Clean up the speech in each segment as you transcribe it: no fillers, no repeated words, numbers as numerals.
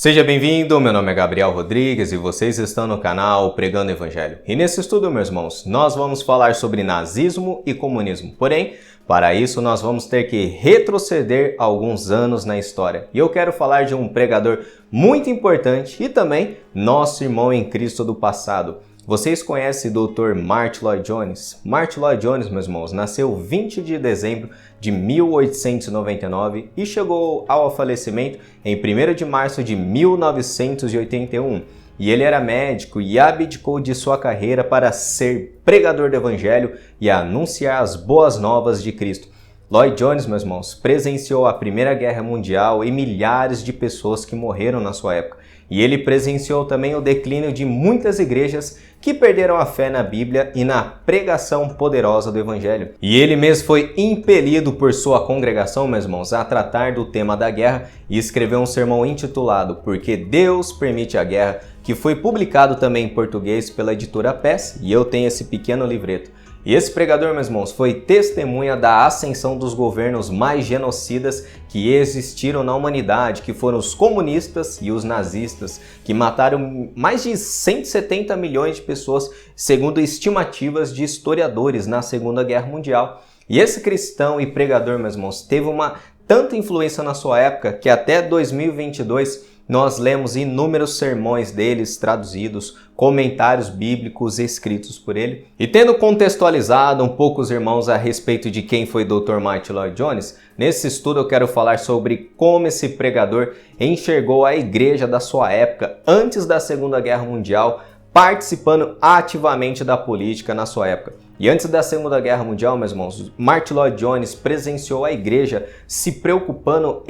Seja bem-vindo, meu nome é Gabriel Rodrigues e vocês estão no canal Pregando Evangelho. E nesse estudo, meus irmãos, nós vamos falar sobre nazismo e comunismo. Porém, para isso nós vamos ter que retroceder alguns anos na história. E eu quero falar de um pregador muito importante e também nosso irmão em Cristo do passado. Vocês conhecem o Dr. Martyn Lloyd-Jones? Martyn Lloyd-Jones, meus irmãos, nasceu 20 de dezembro de 1899 e chegou ao falecimento em 1º de março de 1981. E ele era médico e abdicou de sua carreira para ser pregador do Evangelho e anunciar as boas novas de Cristo. Lloyd-Jones, meus irmãos, presenciou a Primeira Guerra Mundial e milhares de pessoas que morreram na sua época. E ele presenciou também o declínio de muitas igrejas que perderam a fé na Bíblia e na pregação poderosa do Evangelho. E ele mesmo foi impelido por sua congregação, meus irmãos, a tratar do tema da guerra e escreveu um sermão intitulado Porque Deus Permite a Guerra, que foi publicado também em português pela editora PES, e eu tenho esse pequeno livreto. E esse pregador, meus irmãos, foi testemunha da ascensão dos governos mais genocidas que existiram na humanidade, que foram os comunistas e os nazistas, que mataram mais de 170 milhões de pessoas, segundo estimativas de historiadores na Segunda Guerra Mundial. E esse cristão e pregador, meus irmãos, teve uma tanta influência na sua época que até 2022 nós lemos inúmeros sermões deles traduzidos, comentários bíblicos escritos por ele. E tendo contextualizado um pouco os irmãos a respeito de quem foi Dr. Martyn Lloyd-Jones, nesse estudo eu quero falar sobre como esse pregador enxergou a igreja da sua época, antes da Segunda Guerra Mundial, participando ativamente da política na sua época. E antes da Segunda Guerra Mundial, meus irmãos, Martyn Lloyd-Jones presenciou a igreja se preocupando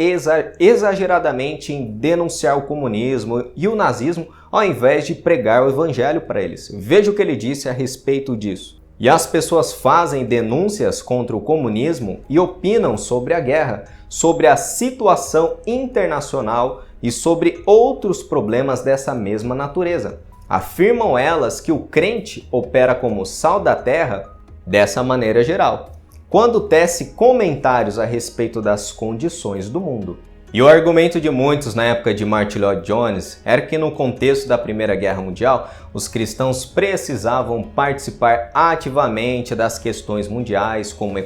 exageradamente em denunciar o comunismo e o nazismo, ao invés de pregar o evangelho para eles. Veja o que ele disse a respeito disso. E as pessoas fazem denúncias contra o comunismo e opinam sobre a guerra, sobre a situação internacional e sobre outros problemas dessa mesma natureza. Afirmam elas que o crente opera como sal da terra dessa maneira geral, quando tece comentários a respeito das condições do mundo. E o argumento de muitos na época de Martyn Lloyd-Jones era que no contexto da Primeira Guerra Mundial, os cristãos precisavam participar ativamente das questões mundiais, como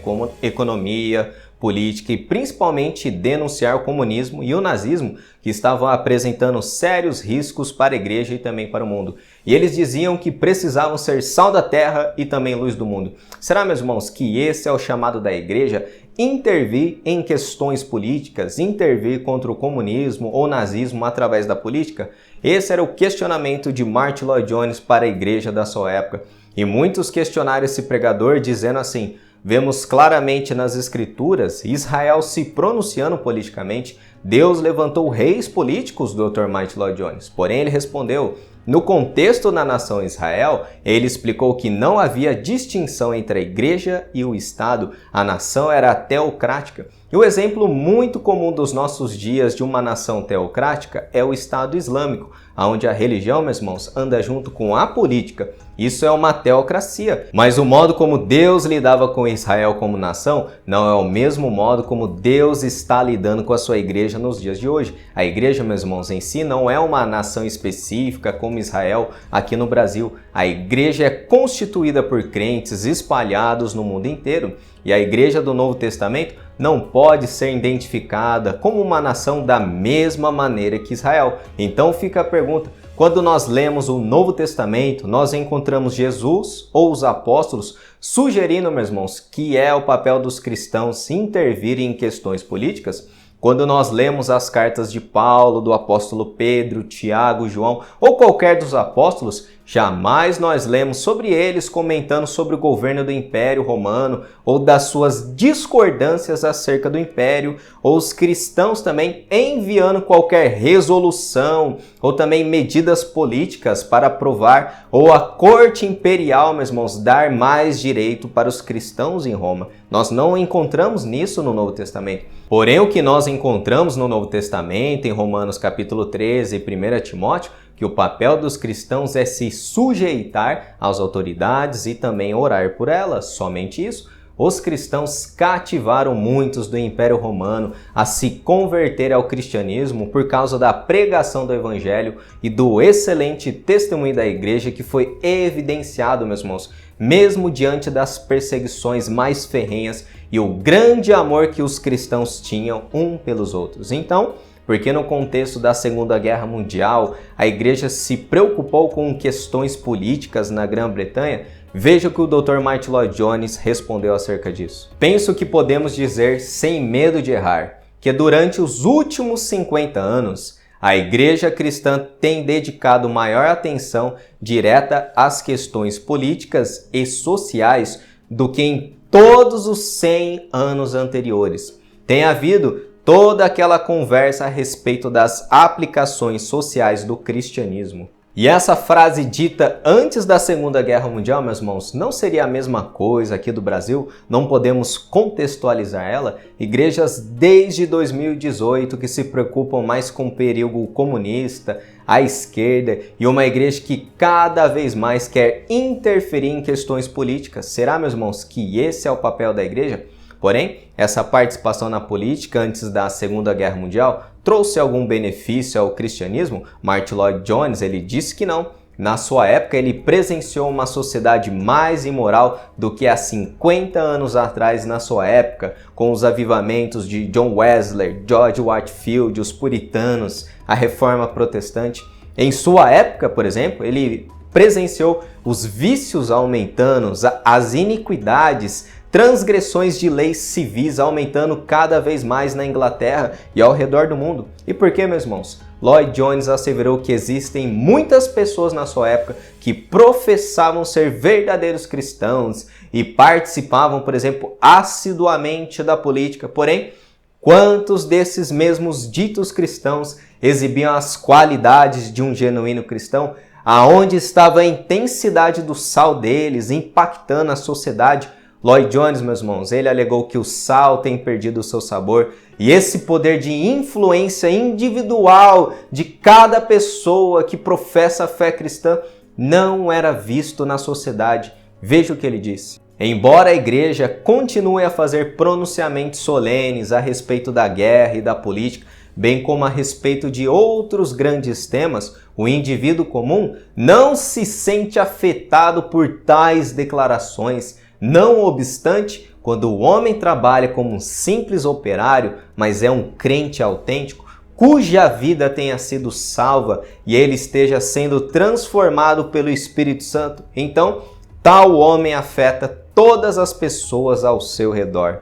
economia, política e principalmente denunciar o comunismo e o nazismo, que estavam apresentando sérios riscos para a igreja e também para o mundo. E eles diziam que precisavam ser sal da terra e também luz do mundo. Será, meus irmãos, que esse é o chamado da igreja? Intervir em questões políticas, intervir contra o comunismo ou nazismo através da política? Esse era o questionamento de Martyn Lloyd-Jones para a igreja da sua época. E muitos questionaram esse pregador dizendo assim: vemos claramente nas Escrituras Israel se pronunciando politicamente. Deus levantou reis políticos, Dr. Martyn Lloyd-Jones. Porém, ele respondeu: no contexto da nação Israel, ele explicou que não havia distinção entre a igreja e o Estado. A nação era teocrática. E o exemplo muito comum dos nossos dias de uma nação teocrática é o Estado Islâmico, onde a religião, meus irmãos, anda junto com a política. Isso é uma teocracia. Mas o modo como Deus lidava com Israel como nação não é o mesmo modo como Deus está lidando com a sua igreja nos dias de hoje. A igreja, meus irmãos, em si não é uma nação específica como Israel aqui no Brasil. A igreja é constituída por crentes espalhados no mundo inteiro. E a igreja do Novo Testamento não pode ser identificada como uma nação da mesma maneira que Israel. Então fica a pergunta: quando nós lemos o Novo Testamento, nós encontramos Jesus ou os apóstolos sugerindo, meus irmãos, que é o papel dos cristãos intervirem em questões políticas? Quando nós lemos as cartas de Paulo, do apóstolo Pedro, Tiago, João ou qualquer dos apóstolos, jamais nós lemos sobre eles comentando sobre o governo do Império Romano ou das suas discordâncias acerca do Império, ou os cristãos também enviando qualquer resolução ou também medidas políticas para aprovar, ou a corte imperial, meus irmãos, dar mais direito para os cristãos em Roma. Nós não encontramos nisso no Novo Testamento. Porém, o que nós encontramos no Novo Testamento, em Romanos capítulo 13 e 1 Timóteo, que o papel dos cristãos é se sujeitar às autoridades e também orar por elas, somente isso. os cristãos cativaram muitos do Império Romano a se converter ao cristianismo por causa da pregação do Evangelho e do excelente testemunho da igreja que foi evidenciado, meus irmãos, mesmo diante das perseguições mais ferrenhas e o grande amor que os cristãos tinham um pelos outros. Então, porque no contexto da Segunda Guerra Mundial, a igreja se preocupou com questões políticas na Grã-Bretanha, veja o que o Dr. Martyn Lloyd-Jones respondeu acerca disso. Penso que podemos dizer, sem medo de errar, que durante os últimos 50 anos, a igreja cristã tem dedicado maior atenção direta às questões políticas e sociais do que em todos os 100 anos anteriores. Tem havido toda aquela conversa a respeito das aplicações sociais do cristianismo. E essa frase dita antes da Segunda Guerra Mundial, meus irmãos, não seria a mesma coisa aqui do Brasil? Não podemos contextualizar ela? Igrejas desde 2018 que se preocupam mais com o perigo comunista, a esquerda, e uma igreja que cada vez mais quer interferir em questões políticas. Será, meus irmãos, que esse é o papel da igreja? Porém, essa participação na política antes da Segunda Guerra Mundial trouxe algum benefício ao cristianismo? Martyn Lloyd-Jones, ele disse que não. Na sua época, ele presenciou uma sociedade mais imoral do que há 50 anos atrás na sua época, com os avivamentos de John Wesley, George Whitefield, os puritanos, a reforma protestante. Em sua época, por exemplo, ele presenciou os vícios aumentando, as iniquidades, transgressões de leis civis aumentando cada vez mais na Inglaterra e ao redor do mundo. E por que, meus irmãos? Lloyd-Jones asseverou que existem muitas pessoas na sua época que professavam ser verdadeiros cristãos e participavam, por exemplo, assiduamente da política. Porém, quantos desses mesmos ditos cristãos exibiam as qualidades de um genuíno cristão? Aonde estava a intensidade do sal deles impactando a sociedade? Lloyd-Jones, meus irmãos, ele alegou que o sal tem perdido o seu sabor e esse poder de influência individual de cada pessoa que professa a fé cristã não era visto na sociedade. Veja o que ele disse. Embora a igreja continue a fazer pronunciamentos solenes a respeito da guerra e da política, bem como a respeito de outros grandes temas, o indivíduo comum não se sente afetado por tais declarações. Não obstante, quando o homem trabalha como um simples operário, mas é um crente autêntico, cuja vida tenha sido salva e ele esteja sendo transformado pelo Espírito Santo, então tal homem afeta todas as pessoas ao seu redor.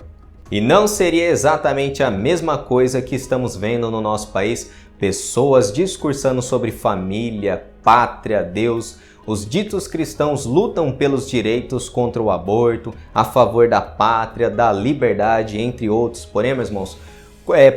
E não seria exatamente a mesma coisa que estamos vendo no nosso país? Pessoas discursando sobre família, pátria, Deus. Os ditos cristãos lutam pelos direitos contra o aborto, a favor da pátria, da liberdade, entre outros. Porém, meus irmãos,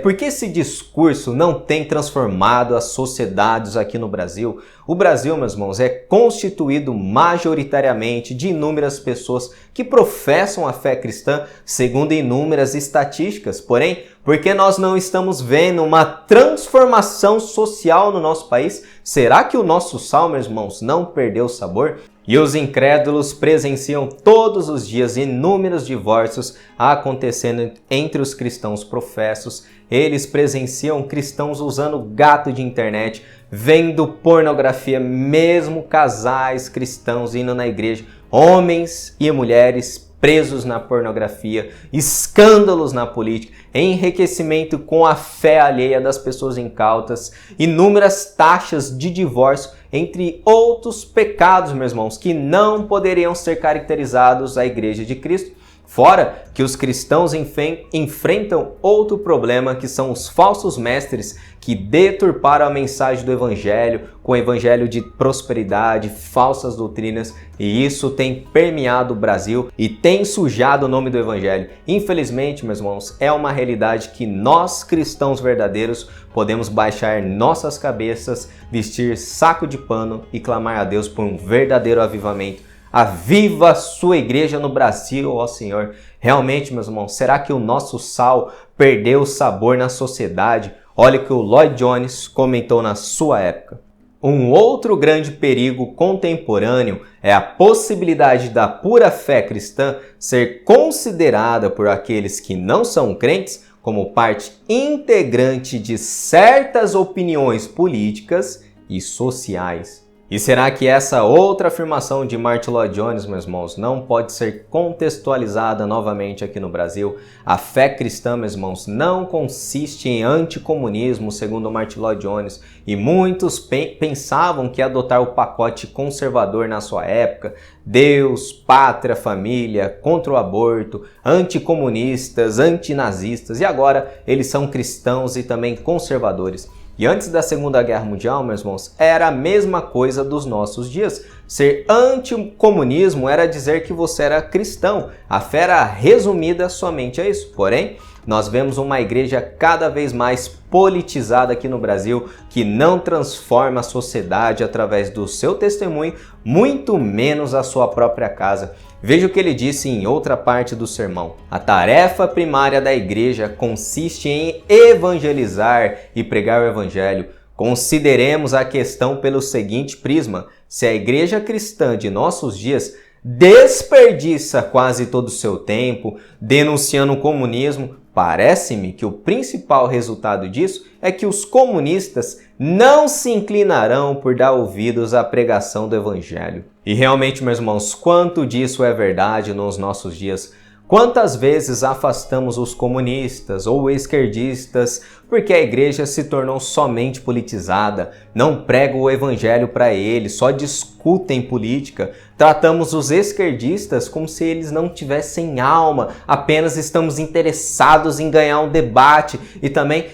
por que esse discurso não tem transformado as sociedades aqui no Brasil? O Brasil, meus irmãos, é constituído majoritariamente de inúmeras pessoas que professam a fé cristã, segundo inúmeras estatísticas. Porém, por que nós não estamos vendo uma transformação social no nosso país? Será que o nosso sal, meus irmãos, não perdeu o sabor? E os incrédulos presenciam todos os dias inúmeros divórcios acontecendo entre os cristãos professos. Eles presenciam cristãos usando gato de internet, vendo pornografia, mesmo casais cristãos indo na igreja, homens e mulheres presos na pornografia, escândalos na política, enriquecimento com a fé alheia das pessoas incautas, inúmeras taxas de divórcio, entre outros pecados, meus irmãos, que não poderiam ser caracterizados à Igreja de Cristo. Fora que os cristãos enfrentam outro problema, que são os falsos mestres que deturparam a mensagem do Evangelho com o Evangelho de prosperidade, falsas doutrinas, e isso tem permeado o Brasil e tem sujado o nome do Evangelho. Infelizmente, meus irmãos, é uma realidade que nós, cristãos verdadeiros, podemos baixar nossas cabeças, vestir saco de pano e clamar a Deus por um verdadeiro avivamento. Aviva a sua igreja no Brasil, ó Senhor. Realmente, meus irmãos, será que o nosso sal perdeu o sabor na sociedade? Olha o que o Lloyd-Jones comentou na sua época. Um outro grande perigo contemporâneo é a possibilidade da pura fé cristã ser considerada por aqueles que não são crentes como parte integrante de certas opiniões políticas e sociais. E será que essa outra afirmação de Martyn Lloyd-Jones, meus irmãos, não pode ser contextualizada novamente aqui no Brasil? A fé cristã, meus irmãos, não consiste em anticomunismo, segundo Martyn Lloyd-Jones, e muitos pensavam que adotar o pacote conservador na sua época, Deus, pátria, família, contra o aborto, anticomunistas, antinazistas, e agora eles são cristãos e também conservadores. E antes da Segunda Guerra Mundial, meus irmãos, era a mesma coisa dos nossos dias. Ser anticomunismo era dizer que você era cristão. A fé era resumida somente a isso. Porém, nós vemos uma igreja cada vez mais politizada aqui no Brasil, que não transforma a sociedade através do seu testemunho, muito menos a sua própria casa. Veja o que ele disse em outra parte do sermão. A tarefa primária da igreja consiste em evangelizar e pregar o evangelho. Consideremos a questão pelo seguinte prisma: se a igreja cristã de nossos dias desperdiça quase todo o seu tempo denunciando o comunismo, parece-me que o principal resultado disso é que os comunistas não se inclinarão por dar ouvidos à pregação do evangelho. E realmente, meus irmãos, quanto disso é verdade nos nossos dias? Quantas vezes afastamos os comunistas ou esquerdistas porque a igreja se tornou somente politizada, não prega o evangelho para eles, só discutem política. Tratamos os esquerdistas como se eles não tivessem alma, apenas estamos interessados em ganhar um debate, e também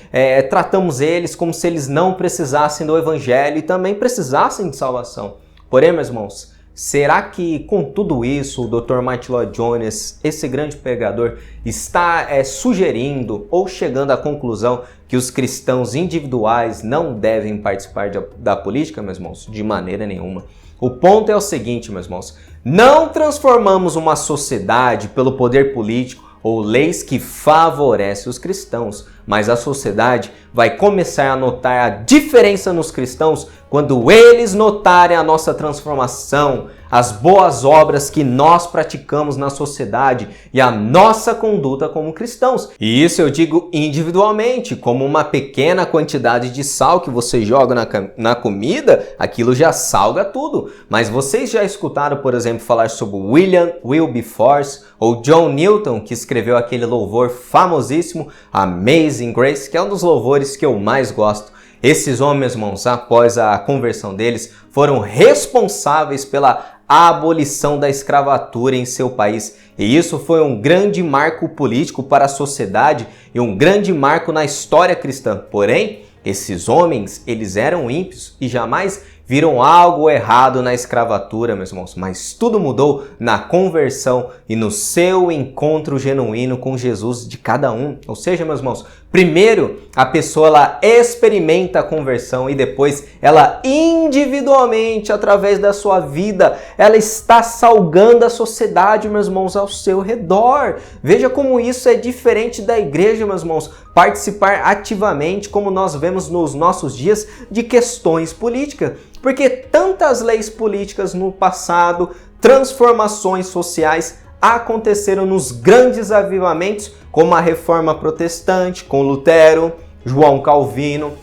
tratamos eles como se eles não precisassem do evangelho e também precisassem de salvação. Porém, meus irmãos, será que com tudo isso o Dr. Martyn Lloyd-Jones, esse grande pregador, está sugerindo ou chegando à conclusão que os cristãos individuais não devem participar da política, meus irmãos? De maneira nenhuma. O ponto é o seguinte, meus irmãos: não transformamos uma sociedade pelo poder político ou leis que favorecem os cristãos, mas a sociedade vai começar a notar a diferença nos cristãos quando eles notarem a nossa transformação, as boas obras que nós praticamos na sociedade e a nossa conduta como cristãos. E isso eu digo individualmente, como uma pequena quantidade de sal que você joga na comida, aquilo já salga tudo. Mas vocês já escutaram, por exemplo, falar sobre William Wilberforce ou John Newton, que escreveu aquele louvor famosíssimo, Amazing Grace, que é um dos louvores que eu mais gosto. Esses homens, irmãos, após a conversão deles, foram responsáveis pela abolição da escravatura em seu país. E isso foi um grande marco político para a sociedade e um grande marco na história cristã. Porém, esses homens, eles eram ímpios e jamais viram algo errado na escravatura, meus irmãos, mas tudo mudou na conversão e no seu encontro genuíno com Jesus de cada um. Ou seja, meus irmãos, primeiro a pessoa ela experimenta a conversão e depois ela individualmente, através da sua vida, ela está salgando a sociedade, meus irmãos, ao seu redor. Veja como isso é diferente da igreja, meus irmãos, participar ativamente, como nós vemos nos nossos dias, de questões políticas. Porque tantas leis políticas no passado, transformações sociais aconteceram nos grandes avivamentos, como a Reforma Protestante, com Lutero, João Calvino,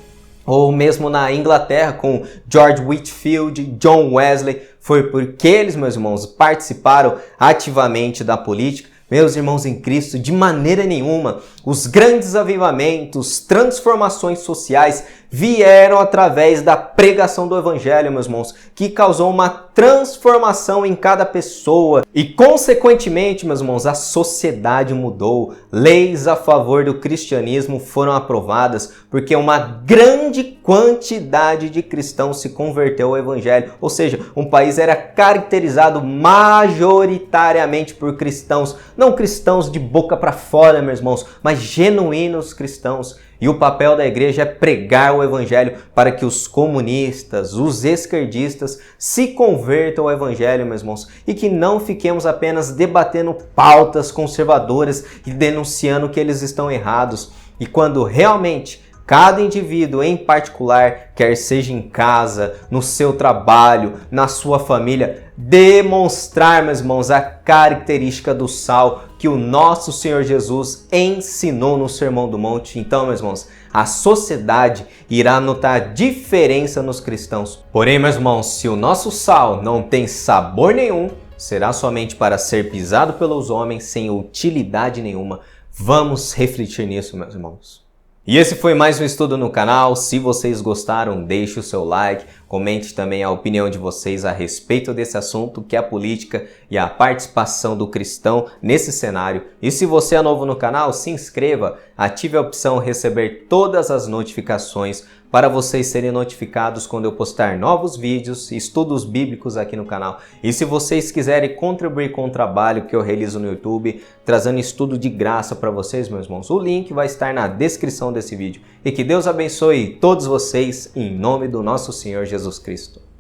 ou mesmo na Inglaterra, com George Whitefield, John Wesley. Foi porque eles, meus irmãos, participaram ativamente da política. Meus irmãos em Cristo, de maneira nenhuma, os grandes avivamentos, transformações sociais vieram através da pregação do Evangelho, meus irmãos, que causou uma transformação em cada pessoa e, consequentemente, meus irmãos, a sociedade mudou. Leis a favor do cristianismo foram aprovadas porque uma grande quantidade de cristãos se converteu ao Evangelho. Ou seja, um país era caracterizado majoritariamente por cristãos, não cristãos de boca para fora, meus irmãos, mas genuínos cristãos. E o papel da igreja é pregar o evangelho para que os comunistas, os esquerdistas se convertam ao evangelho, meus irmãos, e que não fiquemos apenas debatendo pautas conservadoras e denunciando que eles estão errados. E quando realmente cada indivíduo em particular, quer seja em casa, no seu trabalho, na sua família, demonstrar, meus irmãos, a característica do sal que o nosso Senhor Jesus ensinou no Sermão do Monte. Então, meus irmãos, a sociedade irá notar diferença nos cristãos. Porém, meus irmãos, se o nosso sal não tem sabor nenhum, será somente para ser pisado pelos homens sem utilidade nenhuma. Vamos refletir nisso, meus irmãos. E esse foi mais um estudo no canal. Se vocês gostaram, deixe o seu like, comente também a opinião de vocês a respeito desse assunto, que é a política e a participação do cristão nesse cenário. E se você é novo no canal, se inscreva, ative a opção receber todas as notificações para vocês serem notificados quando eu postar novos vídeos e estudos bíblicos aqui no canal. E se vocês quiserem contribuir com o trabalho que eu realizo no YouTube, trazendo estudo de graça para vocês, meus irmãos, o link vai estar na descrição desse vídeo. E que Deus abençoe todos vocês em nome do nosso Senhor Jesus Cristo.